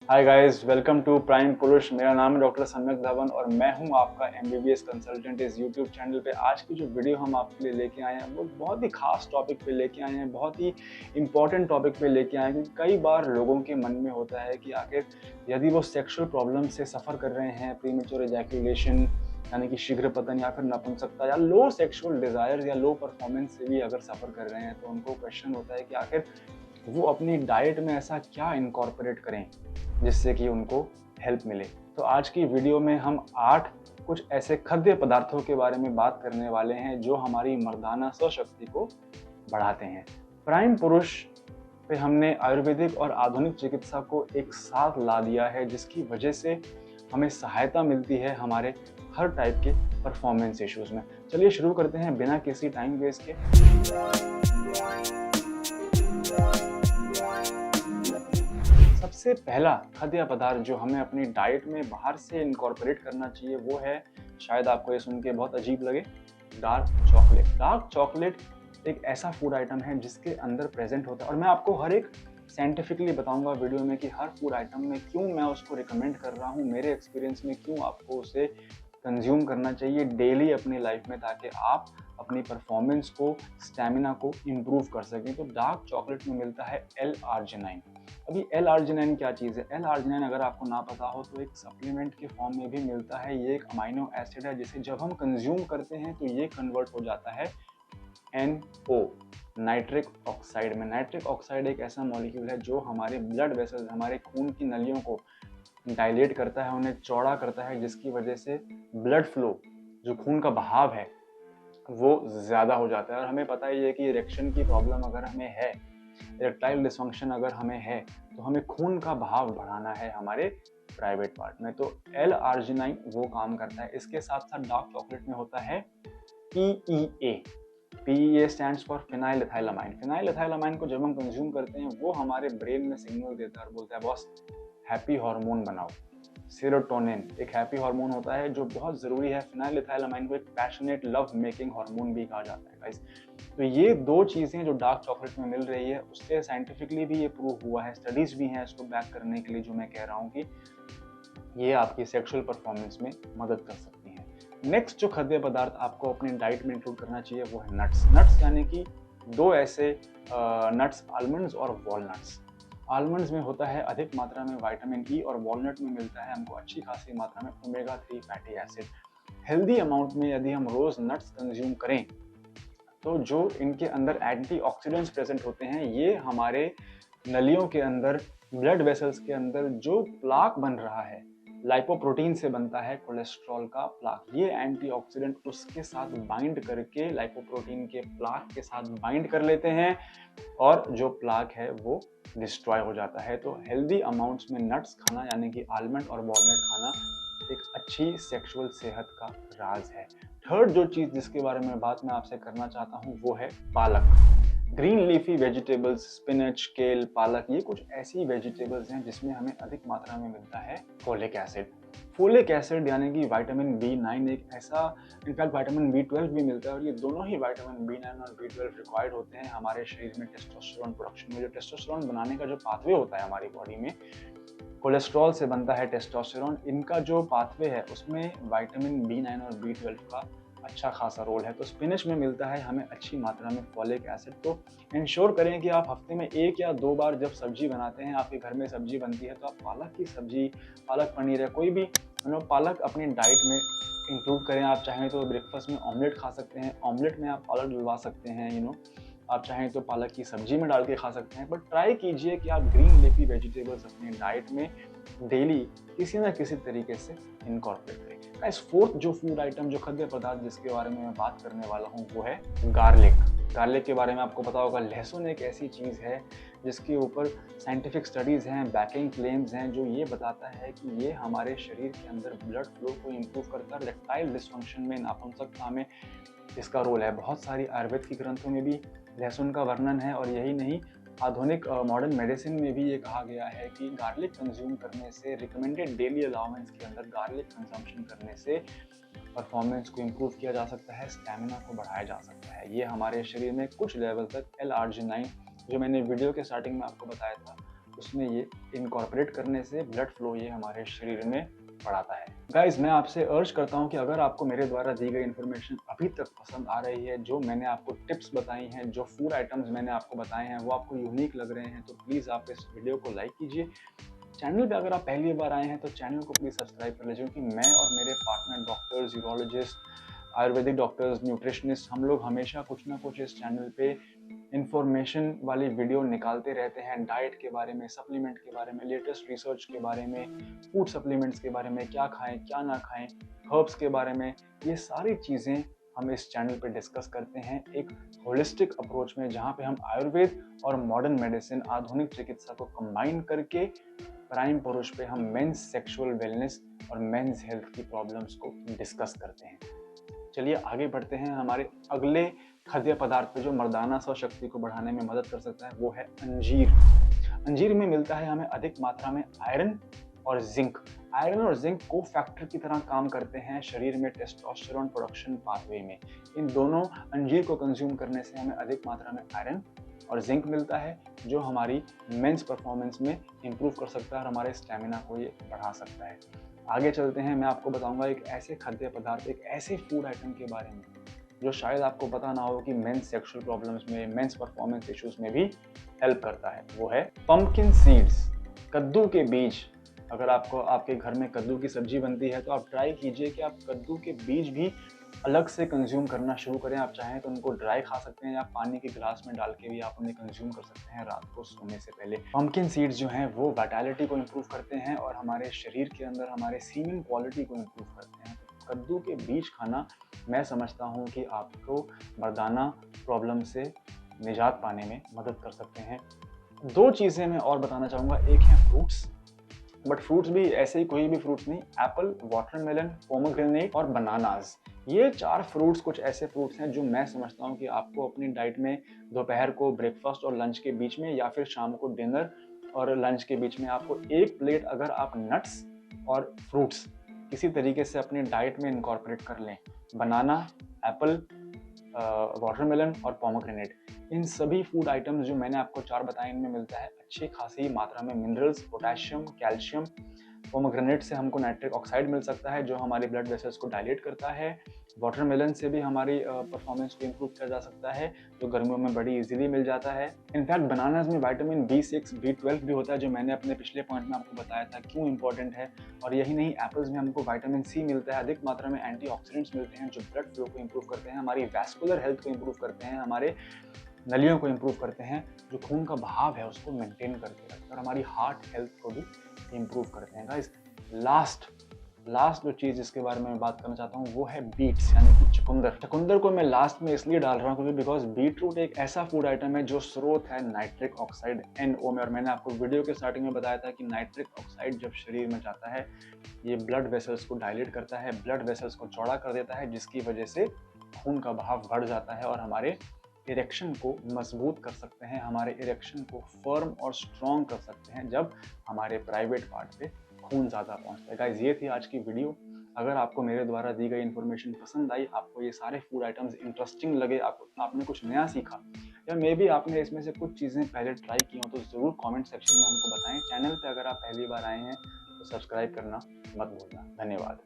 Hi guys, welcome to prime पुरुष। मेरा नाम है डॉक्टर सम्यक धवन और मैं हूं आपका एमबीबीएस कंसल्टेंट इस यूट्यूब चैनल पे। आज की जो वीडियो हम आपके लिए लेके आए हैं वो बहुत ही खास टॉपिक पे लेके आए हैं, बहुत ही इंपॉर्टेंट टॉपिक पे लेके आए हैं, क्योंकि कई बार लोगों के मन में होता है कि आखिर यदि वो सेक्सुअल प्रॉब्लम से सफ़र कर रहे हैं, प्रीमेच्योर एजैकुलेशन यानी कि शीघ्र पतन या फिर नपुंसकता या लो सेक्सुअल डिजायर या लो परफॉर्मेंस से भी अगर सफ़र कर रहे हैं, तो उनको क्वेश्चन होता है कि आखिर वो अपनी डाइट में ऐसा क्या इनकॉर्पोरेट करें जिससे कि उनको हेल्प मिले। तो आज की वीडियो में हम 8 कुछ ऐसे खाद्य पदार्थों के बारे में बात करने वाले हैं जो हमारी मर्दाना स्वशक्ति को बढ़ाते हैं। प्राइम पुरुष पे हमने आयुर्वेदिक और आधुनिक चिकित्सा को एक साथ ला दिया है, जिसकी वजह से हमें सहायता मिलती है हमारे हर टाइप के परफॉर्मेंस इश्यूज में। चलिए शुरू करते हैं बिना किसी टाइम वेस्ट के। सबसे पहला खाद्य पदार्थ जो हमें अपनी डाइट में बाहर से इनकॉर्पोरेट करना चाहिए वो है, शायद आपको ये सुन के बहुत अजीब लगे, डार्क चॉकलेट। डार्क चॉकलेट एक ऐसा फूड आइटम है जिसके अंदर प्रेजेंट होता है, और मैं आपको हर एक साइंटिफिकली बताऊंगा वीडियो में कि हर फूड आइटम में क्यों मैं उसको रिकमेंड कर रहा हूँ, मेरे एक्सपीरियंस में क्यों आपको उसे कंज्यूम करना चाहिए डेली अपनी लाइफ में, ताकि आप अपनी परफॉर्मेंस को, स्टेमिना को इम्प्रूव कर सकें। तो डार्क चॉकलेट में मिलता है एल आर्जिनाइन। अभी एल आर्जिनाइन क्या चीज़ है? एल आर्जिनाइन अगर आपको ना पता हो तो एक सप्लीमेंट के फॉर्म में भी मिलता है। ये एक अमाइनो एसिड है जिसे जब हम कंज्यूम करते हैं तो ये कन्वर्ट हो जाता है NO, नाइट्रिक ऑक्साइड में। नाइट्रिक ऑक्साइड एक ऐसा मॉलिक्यूल है जो हमारे ब्लड वेसल्स, हमारे खून की नलियों को डायलेट करता है, उन्हें चौड़ा करता है, जिसकी वजह से ब्लड फ्लो, जो खून का बहाव है, वो ज़्यादा हो जाता है। और हमें पता ही है कि इरेक्शन की प्रॉब्लम अगर हमें है, इरेक्टाइल डिसफंक्शन अगर हमें है, तो हमें खून का बहाव बढ़ाना है हमारे प्राइवेट पार्ट में। तो एल आर्जिनाइन वो काम करता है। इसके साथ साथ डार्क चॉकलेट में होता है PEA। PEA stands for phenyl ethylamine. Phenyl ethylamine को जब हम कंज्यूम करते हैं वो हमारे ब्रेन में सिग्नल देता है और बोलता है बॉस हैप्पी हार्मोन बनाओ। सेरोटोनिन एक हैप्पी हार्मोन होता है जो बहुत ज़रूरी है। फिनाइल एथाइलामाइन को एक पैशनेट लव मेकिंग हार्मोन भी कहा जाता है गाइस। तो ये दो चीज़ें जो डार्क चॉकलेट में मिल रही है, उससे साइंटिफिकली भी ये प्रूव हुआ है, स्टडीज़ भी हैं इसको बैक करने के लिए, जो मैं कह रहा हूँ कि ये आपकी सेक्सुअल परफॉर्मेंस में मदद कर सकती हैं। नेक्स्ट जो खाद्य पदार्थ आपको अपनी डाइट में इंक्लूड करना चाहिए वो है नट्स। नट्स यानी कि दो ऐसे नट्स, आलमंड्स और वॉलनट्स। आलमंड्स में होता है अधिक मात्रा में विटामिन ई, और वॉलनट में मिलता है हमको अच्छी खासी मात्रा में omega 3 fatty acid. Healthy amount में यदि हम रोज नट्स कंज्यूम करें तो जो इनके अंदर एंटीऑक्सीडेंट्स प्रेजेंट होते हैं, ये हमारे नलियों के अंदर, ब्लड वेसल्स के अंदर जो प्लाक बन रहा है, लाइपोप्रोटीन से बनता है कोलेस्ट्रॉल का प्लाक, ये एंटीऑक्सीडेंट उसके साथ बाइंड करके, लाइपोप्रोटीन के प्लाक के साथ बाइंड कर लेते हैं, और जो प्लाक है वो डिस्ट्रॉय हो जाता है। तो हेल्दी अमाउंट्स में नट्स खाना यानी कि आलमंड और वॉलनट खाना एक अच्छी सेक्सुअल सेहत का राज है। थर्ड जो चीज़ जिसके बारे में बात मैं आपसे करना चाहता हूँ वो है पालक। ग्रीन लीफी वेजिटेबल्स, स्पिनच, केल, पालक, ये कुछ ऐसी वेजिटेबल्स हैं जिसमें हमें अधिक मात्रा में मिलता है फोलिक एसिड। फोलिक एसिड यानी कि विटामिन B9 एक ऐसा, इनफैक्ट विटामिन B12 भी मिलता है, और ये दोनों ही विटामिन B9 और B12 रिक्वायर्ड होते हैं हमारे शरीर में टेस्टोस्टेरोन प्रोडक्शन में। जो टेस्टोस्टेरोन बनाने का जो पाथवे होता है हमारी बॉडी में, कोलेस्ट्रॉल से बनता है टेस्टोस्टेरोन, इनका जो पाथवे है उसमें विटामिन B9 और B12 का अच्छा खासा रोल है। तो स्पिनच में मिलता है हमें अच्छी मात्रा में फॉलिक एसिड। तो इंश्योर करें कि आप हफ्ते में 1 या 2 बार जब सब्जी बनाते हैं, आपके घर में सब्जी बनती है, तो आप पालक की सब्जी, पालक पनीर है, कोई भी पालक अपनी डाइट में इंक्लूड करें। आप चाहें तो ब्रेकफास्ट में ऑमलेट खा सकते हैं, ऑमलेट में आप पालक डलवा सकते हैं, आप चाहें तो पालक की सब्जी में डाल के खा सकते हैं। बट ट्राई कीजिए कि आप ग्रीन लीफी वेजिटेबल्स अपनी डाइट में डेली किसी ना किसी तरीके से इनकॉर्पोरेट करें। गाइस, फोर्थ जो फूड आइटम, जो खाद्य पदार्थ जिसके बारे में मैं बात करने वाला हूँ वो है गार्लिक। गार्लिक के बारे में आपको पता होगा, लहसुन एक ऐसी चीज़ है जिसके ऊपर साइंटिफिक स्टडीज़ हैं, बैकिंग क्लेम्स हैं, जो ये बताता है कि ये हमारे शरीर के अंदर ब्लड फ्लो को इम्प्रूव करता है। इरेक्टाइल डिसफंक्शन में, नापुंसकता में इसका रोल है। बहुत सारी आयुर्वेद की ग्रंथों में भी लहसुन का वर्णन है, और यही नहीं, आधुनिक मॉडर्न मेडिसिन में भी ये कहा गया है कि गार्लिक कंज्यूम करने से, रिकमेंडेड डेली अलाउंस के अंदर गार्लिक कंजम्पशन करने से परफॉर्मेंस को इम्प्रूव किया जा सकता है, स्टैमिना को बढ़ाया जा सकता है। ये हमारे शरीर में कुछ लेवल तक एल आर्जिनाइन, जो मैंने वीडियो के स्टार्टिंग में आपको बताया था, उसमें ये इनकॉर्पोरेट करने से ब्लड फ्लो ये हमारे शरीर में बढ़ाता है। गाइज, मैं आपसे अर्ज करता हूँ कि अगर आपको मेरे द्वारा दी गई इन्फॉर्मेशन अभी तक पसंद आ रही है, जो मैंने आपको टिप्स बताई हैं, जो फूड आइटम्स मैंने आपको बताए हैं वो आपको यूनिक लग रहे हैं, तो प्लीज़ आप इस वीडियो को लाइक कीजिए। चैनल पे अगर आप पहली बार आए हैं तो चैनल को प्लीज़ सब्सक्राइब कर लीजिए, क्योंकि मैं और मेरे partner doctors, urologist, Ayurvedic doctors, nutritionist, हम लोग हमेशा कुछ ना कुछ इस चैनल पे इंफॉर्मेशन वाली वीडियो निकालते रहते हैं। डाइट के बारे में, सप्लीमेंट के बारे में, लेटेस्ट रिसर्च के बारे में, फूड सप्लीमेंट्स के बारे में, क्या खाएं क्या ना खाएं, हर्ब्स के बारे में, ये सारी चीज़ें हम इस चैनल पे डिस्कस करते हैं एक होलिस्टिक अप्रोच में, जहाँ पे हम आयुर्वेद और मॉडर्न मेडिसिन, आधुनिक चिकित्सा को कंबाइन करके प्राइम पुरुष पे हम मेंस सेक्सुअल वेलनेस और मेंस हेल्थ की प्रॉब्लम्स को डिस्कस करते हैं। चलिए आगे बढ़ते हैं हमारे अगले खाद्य पदार्थ पे जो मर्दाना शक्ति को बढ़ाने में मदद कर सकता है, वो है अंजीर। अंजीर में मिलता है हमें अधिक मात्रा में आयरन और जिंक। आयरन और जिंक को फैक्टर की तरह काम करते हैं शरीर में टेस्टोस्टेरोन प्रोडक्शन पाथवे में। इन दोनों अंजीर को कंज्यूम करने से हमें अधिक मात्रा में आयरन और जिंक मिलता है, जो हमारी मेंस परफॉर्मेंस में इंप्रूव कर सकता है और हमारे स्टेमिना को ये बढ़ा सकता है। आगे चलते हैं, मैं आपको बताऊंगा एक ऐसे खाद्य पदार्थ, एक ऐसे फूड आइटम के बारे में जो शायद आपको पता ना हो कि मेंस सेक्सुअल प्रॉब्लम्स में, मेंस परफॉर्मेंस इश्यूज में भी हेल्प करता है। वो है पंपकिन सीड्स, कद्दू के बीज। अगर आपको आपके घर में कद्दू की सब्जी बनती है तो आप ट्राई कीजिए कि आप कद्दू के बीज भी अलग से कंज्यूम करना शुरू करें। आप चाहें तो उनको ड्राई खा सकते हैं या पानी के गिलास में डाल के भी आप उन्हें कंज्यूम कर सकते हैं रात को सोने से पहले। पंपकिन सीड्स जो हैं वो वाइटैलिटी को इम्प्रूव करते हैं और हमारे शरीर के अंदर हमारे सीमेन क्वालिटी को इम्प्रूव करते हैं। तो कद्दू के बीज खाना मैं समझता हूँ कि आपको मर्दाना प्रॉब्लम से निजात पाने में मदद कर सकते हैं। दो चीज़ें मैं और बताना चाहूँगा, एक है फ्रूट्स, बट फ्रूट्स भी ऐसे ही कोई भी फ्रूट्स नहीं, एप्पल, वाटरमेलन, पोमोग्रेनेट और बनानास। ये 4 फ्रूट्स कुछ ऐसे फ्रूट्स हैं जो मैं समझता हूँ कि आपको अपनी डाइट में दोपहर को ब्रेकफास्ट और लंच के बीच में, या फिर शाम को डिनर और लंच के बीच में, आपको एक प्लेट अगर आप नट्स और फ्रूट्स किसी तरीके से अपनी डाइट में इनकॉर्पोरेट कर लें, बनाना, एप्पल, वाटरमेलन और पोमोग्रेनेट, इन सभी फूड आइटम्स जो मैंने आपको 4 बताए, इनमें मिलता है अच्छी खासी मात्रा में मिनरल्स, पोटेशियम, कैल्शियम। पोमोग्रेनेट से हमको नाइट्रिक ऑक्साइड मिल सकता है जो हमारी ब्लड वेसल्स को डायलेट करता है। वाटरमेलन से भी हमारी परफॉर्मेंस को इम्प्रूव किया जा सकता है, जो गर्मियों में बड़ी इजीली मिल जाता है। इनफैक्ट बनानास में विटामिन B6, B12 भी होता है, जो मैंने अपने पिछले पॉइंट में आपको बताया था क्यों इंपॉर्टेंट है। और यही नहीं, एप्पल्स में हमको विटामिन C मिलता है, अधिक मात्रा में एंटीऑक्सीडेंट्स मिलते हैं जो ब्लड फ्लो को इम्प्रूव करते हैं, हमारी वैस्कुलर हेल्थ को इम्प्रूव करते हैं, हमारे नलियों को इम्प्रूव करते हैं, जो खून का बहाव है उसको मेंटेन करके रखते हैं, और हमारी हार्ट हेल्थ को भी इम्प्रूव करते हैं। गाइस, लास्ट जो चीज़ जिसके बारे में मैं बात करना चाहता हूँ वो है बीट्स, यानी कि चुकंदर। चुकंदर को मैं लास्ट में इसलिए डाल रहा हूँ क्योंकि बिकॉज बीटरूट एक ऐसा फूड आइटम है जो स्रोत है नाइट्रिक ऑक्साइड NO में। और मैंने आपको वीडियो के स्टार्टिंग में बताया था कि नाइट्रिक ऑक्साइड जब शरीर में जाता है, ये ब्लड वेसल्स को डायलेट करता है, ब्लड वेसल्स को चौड़ा कर देता है, जिसकी वजह से खून का बहाव बढ़ जाता है और हमारे इरेक्शन को मजबूत कर सकते हैं, हमारे इरेक्शन को फर्म और स्ट्रॉन्ग कर सकते हैं जब हमारे प्राइवेट पार्ट पे खून ज़्यादा पहुंचता है। गाइस, ये थी आज की वीडियो। अगर आपको मेरे द्वारा दी गई इन्फॉर्मेशन पसंद आई, आपको ये सारे फूड आइटम्स इंटरेस्टिंग लगे, आपने कुछ नया सीखा, या मे भी आपने इसमें से कुछ चीज़ें पहले ट्राई की हो, तो ज़रूर कमेंट सेक्शन में हमको बताएं। चैनल पे अगर आप पहली बार आए हैं तो सब्सक्राइब करना मत भूलना। धन्यवाद।